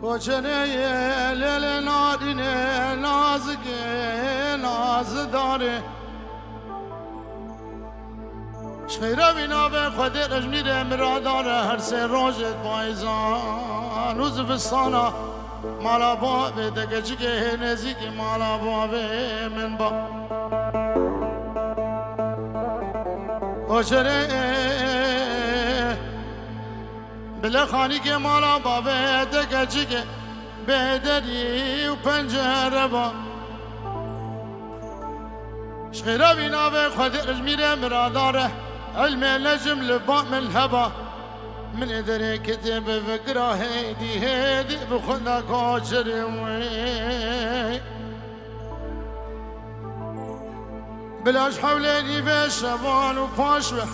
وچنه لیل نارینه نازگه ناز داره شخیره بینا به خود رجمیر مراداره هر سه روزت پایزان و زفستانا مالا بابه دگه که نزی که مالا بابه من با وچنه بله خانی که مالا بابه دگه که بدری و پنجره با شخیره بینا به خود رجمیر مراداره علم نجم لبا من الهبا من ادري كتب فكره هيدي بخنا كوشر بلاش حوليني في الشبان وفاشوه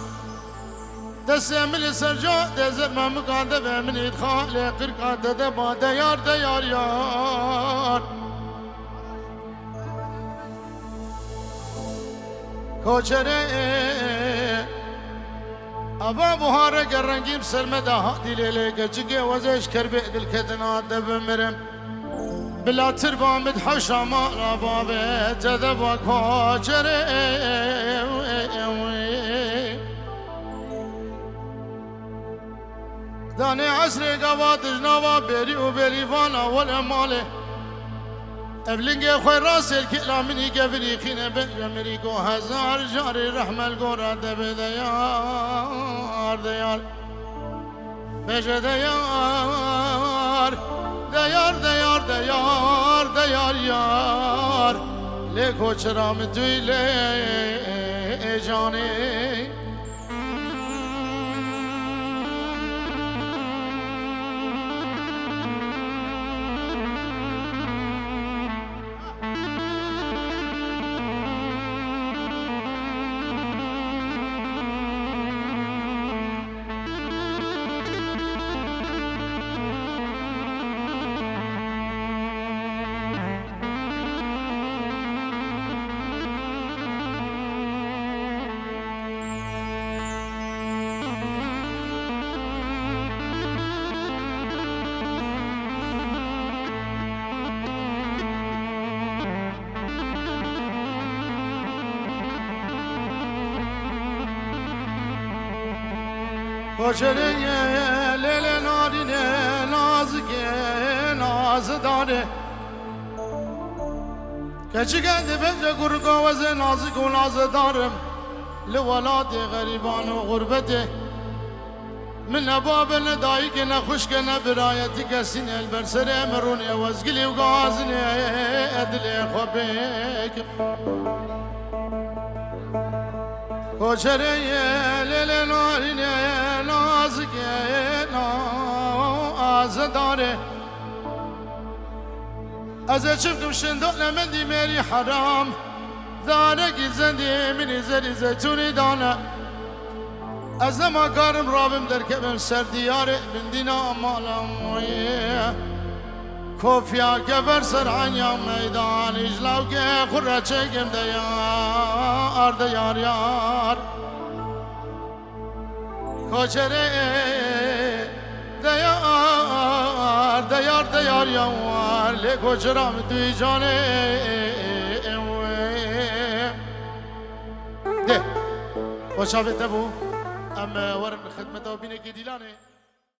دسم السرجاء دزر ما مقادبه من ادخال قرقات دبا ديار ديار يار كوشر أبا بهارك الرنجيم سلمدا هادي ليلك جيجي وزيش كربي الكتنا دب مرم بلا تربا مدحوشا مالا بابي تذبا كوشري داني عسري قوات جنابا بيري وبيريفانا والأمالي افلنگی خوی راسل کلا منی گفری خینه بجمری کو هزار جاری رحمل گورا دب دیار دیار بجه دیار دیار دیار دیار دیار یار لیکو چرا متوی لی جانی وچنه لیل نارینه نازگه ناز داره کچی گنده بنجه گرگاوز نازک و ناز دارم لولاد غریبان و غربته من نباب ندایی که نخوشک نبرایتی کسی نیل بر سر امرونه وزگلی و گازنه ادل خوبک کوچره لیل نارینه نازگه ناز داره از چفتم شندق نمندی میری حرام داره گیزندی منی زری زیتونی دانه از ما کارم رابم در کبم سر دیاره بندینا مالم کوفیا که بر سر عنیا میدان اجلاو که خوره چگم دیار دیار یار کوچره دیار دیار دیار یار لی کوچرام توی جانه ده خوشافته بو ام ورن خدمته و بینه که دیلانه